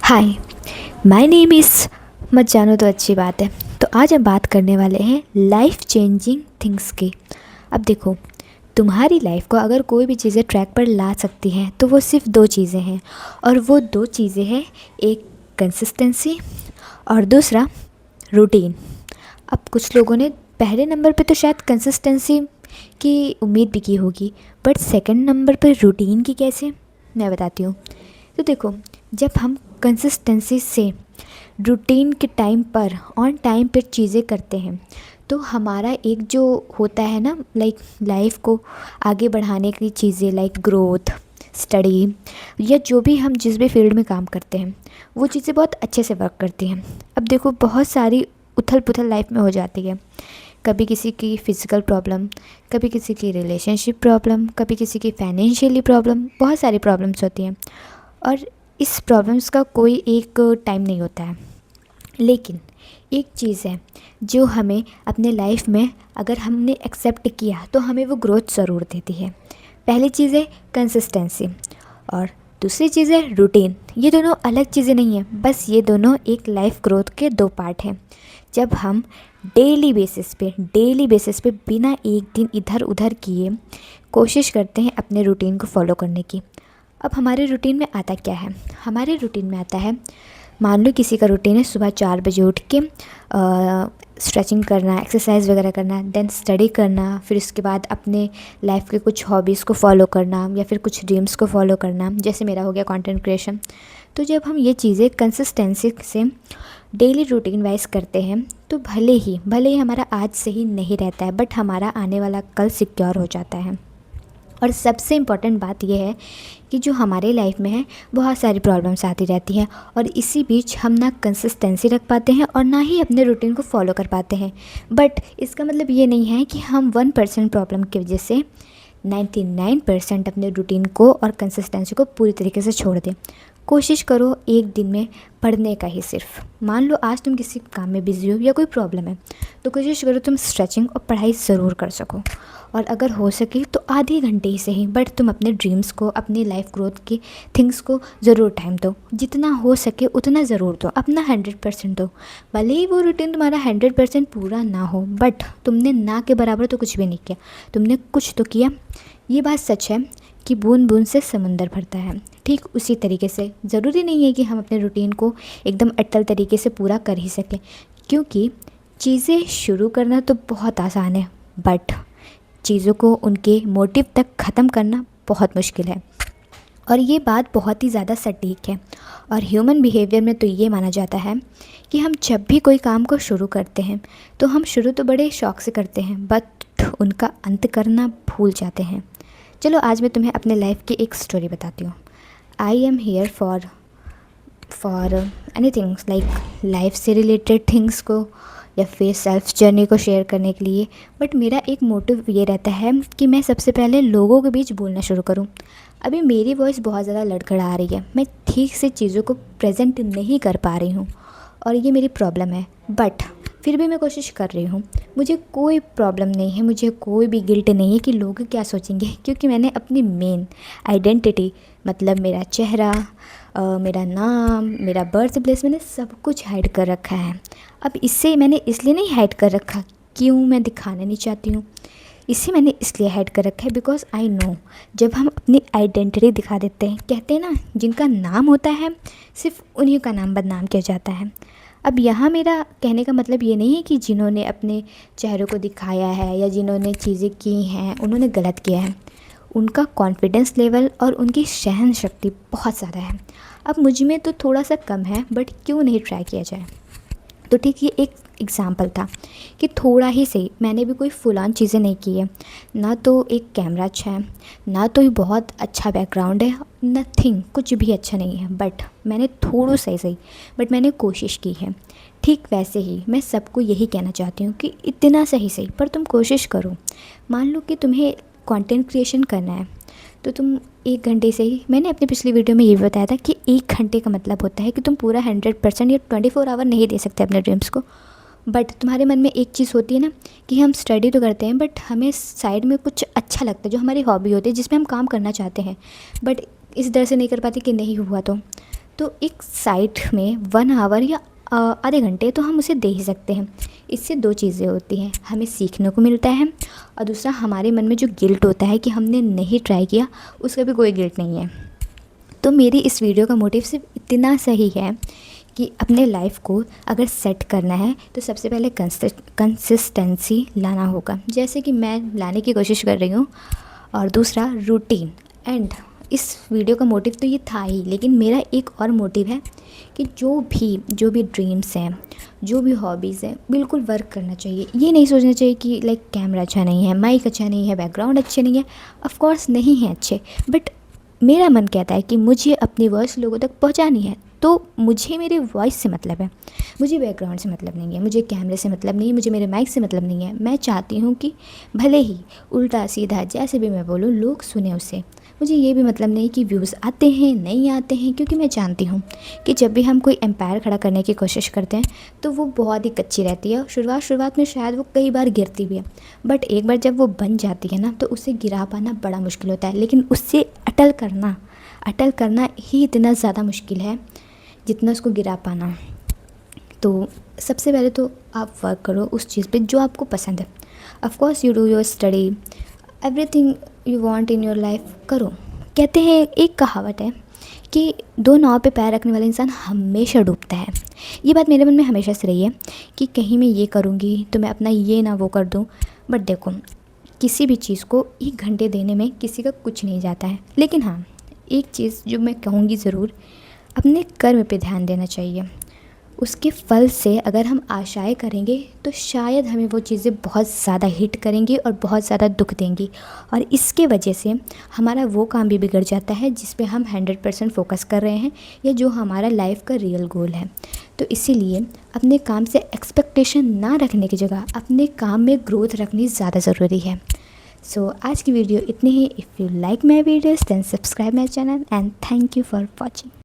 Hi, my name is, मत जानो तो अच्छी बात है। तो आज हम बात करने वाले हैं लाइफ चेंजिंग थिंग्स की। अब देखो, तुम्हारी लाइफ को अगर कोई भी चीज़ें ट्रैक पर ला सकती हैं तो वो सिर्फ दो चीज़ें हैं, और वो दो चीज़ें हैं, एक कंसिस्टेंसी और दूसरा रूटीन। अब कुछ लोगों ने पहले नंबर पे तो शायद कंसिस्टेंसी की उम्मीद भी की होगी, बट सेकंड नंबर पर रूटीन की कैसे, मैं बताती हूँ। तो देखो, जब हम कंसिस्टेंसी से रूटीन के टाइम पर ऑन टाइम पर चीज़ें करते हैं तो हमारा एक जो होता है ना, लाइक लाइफ को आगे बढ़ाने की चीज़ें, लाइक ग्रोथ, स्टडी, या जो भी हम जिस भी फील्ड में काम करते हैं वो चीज़ें बहुत अच्छे से वर्क करती हैं। अब देखो, बहुत सारी उथल पुथल लाइफ में हो जाती है। कभी किसी की फ़िज़िकल प्रॉब्लम, कभी किसी की रिलेशनशिप प्रॉब्लम, कभी किसी की फाइनेंशियली प्रॉब्लम, बहुत सारी प्रॉब्लम्स होती हैं और इस प्रॉब्लम्स का कोई एक टाइम नहीं होता है। लेकिन एक चीज़ है जो हमें अपने लाइफ में अगर हमने एक्सेप्ट किया तो हमें वो ग्रोथ ज़रूर देती है। पहली चीज़ है कंसिस्टेंसी और दूसरी चीज़ है रूटीन। ये दोनों अलग चीज़ें नहीं हैं, बस ये दोनों एक लाइफ ग्रोथ के दो पार्ट हैं। जब हम डेली बेसिस पे बिना एक दिन इधर उधर किए कोशिश करते हैं अपने रूटीन को फॉलो करने की। अब हमारे रूटीन में आता क्या है? हमारे रूटीन में आता है, मान लो किसी का रूटीन है सुबह 4 बजे उठ के स्ट्रेचिंग करना, एक्सरसाइज वगैरह करना, देन स्टडी करना, फिर उसके बाद अपने लाइफ के कुछ हॉबीज़ को फॉलो करना या फिर कुछ ड्रीम्स को फॉलो करना, जैसे मेरा हो गया कंटेंट क्रिएशन। तो जब हम ये चीज़ें कंसिस्टेंसी से डेली रूटीन वाइज करते हैं तो भले ही हमारा आज सही नहीं रहता है, बट हमारा आने वाला कल सिक्योर हो जाता है। और सबसे इम्पॉर्टेंट बात यह है कि जो हमारे लाइफ में है बहुत सारी प्रॉब्लम्स आती रहती हैं और इसी बीच हम ना कंसिस्टेंसी रख पाते हैं और ना ही अपने रूटीन को फॉलो कर पाते हैं। बट इसका मतलब ये नहीं है कि हम 1% प्रॉब्लम की वजह से 99% अपने रूटीन को और कंसिस्टेंसी को पूरी तरीके से छोड़ दें। कोशिश करो एक दिन में पढ़ने का ही सिर्फ, मान लो आज तुम किसी काम में बिज़ी हो या कोई प्रॉब्लम है तो कोशिश करो तुम स्ट्रेचिंग और पढ़ाई ज़रूर कर सको, और अगर हो सके तो आधे घंटे ही सही, बट तुम अपने ड्रीम्स को, अपनी लाइफ ग्रोथ के थिंग्स को ज़रूर टाइम दो। जितना हो सके उतना ज़रूर दो, अपना 100% दो। भले ही वो रूटीन तुम्हारा 100% पूरा ना हो, बट तुमने ना के बराबर तो कुछ भी नहीं किया, तुमने कुछ तो किया। ये बात सच है कि बूंद बूंद से समंदर भरता है। ठीक उसी तरीके से ज़रूरी नहीं है कि हम अपने रूटीन को एकदम अटल तरीके से पूरा कर ही सकें, क्योंकि चीज़ें शुरू करना तो बहुत आसान है, बट चीज़ों को उनके मोटिव तक ख़त्म करना बहुत मुश्किल है। और ये बात बहुत ही ज़्यादा सटीक है। और ह्यूमन बिहेवियर में तो ये माना जाता है कि हम जब भी कोई काम को शुरू करते हैं तो हम शुरू तो बड़े शौक़ से करते हैं, बट उनका अंत करना भूल जाते हैं। चलो आज मैं तुम्हें अपने लाइफ की एक स्टोरी बताती हूँ। I am here for any things, like life से रिलेटेड थिंग्स को या फिर सेल्फ जर्नी को शेयर करने के लिए। बट मेरा एक मोटिव ये रहता है कि मैं सबसे पहले लोगों के बीच बोलना शुरू करूँ। अभी मेरी वॉइस बहुत ज़्यादा लड़खड़ा आ रही है, मैं ठीक से चीज़ों को प्रेजेंट नहीं कर पा रही हूँ और ये मेरी प्रॉब्लम है, बट फिर भी मैं कोशिश कर रही हूँ। मुझे कोई प्रॉब्लम नहीं है, मुझे कोई भी गिल्ट नहीं है कि लोग क्या सोचेंगे, क्योंकि मैंने अपनी मेन आइडेंटिटी, मतलब मेरा चेहरा, मेरा नाम, मेरा बर्थ प्लेस, मैंने सब कुछ हाइड कर रखा है। अब इससे मैंने इसलिए नहीं हाइड कर रखा क्यों मैं दिखाना नहीं चाहती हूँ, इसे मैंने इसलिए हाइड कर रखा है बिकॉज आई नो जब हम अपनी आइडेंटिटी दिखा देते हैं, कहते हैं ना जिनका नाम होता है सिर्फ उन्हीं का नाम बदनाम किया जाता है। अब यहाँ मेरा कहने का मतलब ये नहीं है कि जिन्होंने अपने चेहरों को दिखाया है या जिन्होंने चीज़ें की हैं उन्होंने गलत किया है। उनका कॉन्फिडेंस लेवल और उनकी सहन शक्ति बहुत ज़्यादा है। अब मुझ में तो थोड़ा सा कम है, बट क्यों नहीं ट्राई किया जाए। तो ठीक, ये एक एग्ज़ाम्पल था कि थोड़ा ही सही, मैंने भी कोई फुलान चीज़ें नहीं की है, ना तो एक कैमरा अच्छा है, ना तो ही बहुत अच्छा बैकग्राउंड है, नथिंग, कुछ भी अच्छा नहीं है, बट मैंने थोड़ा सही बट मैंने कोशिश की है। ठीक वैसे ही मैं सबको यही कहना चाहती हूँ कि इतना सही पर तुम कोशिश करो। मान लो कि तुम्हें कंटेंट क्रिएशन करना है तो तुम 1 घंटे से ही, मैंने अपनी पिछली वीडियो में ये भी बताया था कि 1 घंटे का मतलब होता है कि तुम पूरा 100% या 24 आवर नहीं दे सकते अपने ड्रीम्स को। बट तुम्हारे मन में एक चीज़ होती है ना कि हम स्टडी तो करते हैं, बट हमें साइड में कुछ अच्छा लगता है जो हमारी हॉबी होती है जिसमें हम काम करना चाहते हैं, बट इस डर से नहीं कर पाते कि नहीं हुआ तो एक साइट में 1 आवर या आधे घंटे तो हम उसे दे ही सकते हैं। इससे 2 चीज़ें होती हैं, हमें सीखने को मिलता है और दूसरा हमारे मन में जो गिल्ट होता है कि हमने नहीं ट्राई किया, उसका भी कोई गिल्ट नहीं है। तो मेरी इस वीडियो का मोटिव सिर्फ इतना सही है कि अपने लाइफ को अगर सेट करना है तो सबसे पहले कंसिस्टेंसी लाना होगा, जैसे कि मैं लाने की कोशिश कर रही हूँ, और दूसरा रूटीन। एंड इस वीडियो का मोटिव तो ये था ही, लेकिन मेरा एक और मोटिव है कि जो भी ड्रीम्स हैं, जो भी हॉबीज़ हैं, बिल्कुल वर्क करना चाहिए। ये नहीं सोचना चाहिए कि लाइक कैमरा अच्छा नहीं है, माइक अच्छा नहीं है, बैकग्राउंड अच्छे नहीं है। ऑफ कोर्स नहीं है अच्छे, बट मेरा मन कहता है कि मुझे अपनी वॉइस लोगों तक पहुंचानी है, तो मुझे मेरे वॉइस से मतलब है, मुझे बैकग्राउंड से मतलब नहीं है, मुझे कैमरे से मतलब नहीं है, मुझे मेरे माइक से मतलब नहीं है। मैं चाहती हूँ कि भले ही उल्टा सीधा जैसे भी मैं बोलूँ लोग सुने उसे। मुझे ये भी मतलब नहीं कि व्यूज़ आते हैं नहीं आते हैं, क्योंकि मैं जानती हूँ कि जब भी हम कोई एम्पायर खड़ा करने की कोशिश करते हैं तो वो बहुत ही कच्ची रहती है। शुरुआत में शायद वो कई बार गिरती भी है, बट एक बार जब वो बन जाती है ना तो उसे गिरा पाना बड़ा मुश्किल होता है। लेकिन उससे अटल करना ही इतना ज़्यादा मुश्किल है जितना उसको गिरा पाना। तो सबसे पहले तो आप वर्क करो उस चीज़ पे जो आपको पसंद है। Of course you do your study, everything you want in your life करो। कहते हैं, एक कहावत है कि 2 नाव पे पैर रखने वाला इंसान हमेशा डूबता है। ये बात मेरे मन में हमेशा से रही है कि कहीं मैं ये करूँगी तो मैं अपना ये ना वो कर दूँ। बट देखो, किसी भी चीज़ को 1 घंटे देने में किसी का कुछ नहीं जाता है। लेकिन हाँ, एक चीज़ जो मैं कहूँगी ज़रूर, अपने कर्म पे ध्यान देना चाहिए। उसके फल से अगर हम आशाएं करेंगे तो शायद हमें वो चीज़ें बहुत ज़्यादा हिट करेंगी और बहुत ज़्यादा दुख देंगी, और इसके वजह से हमारा वो काम भी बिगड़ जाता है जिस पे हम 100% फोकस कर रहे हैं, या जो हमारा लाइफ का रियल गोल है। तो इसीलिए अपने काम से एक्सपेक्टेशन ना रखने की जगह अपने काम में ग्रोथ रखनी ज़्यादा ज़रूरी है। सो आज की वीडियो इतनी ही। If you like my videos then subscribe my channel and thank you for watching.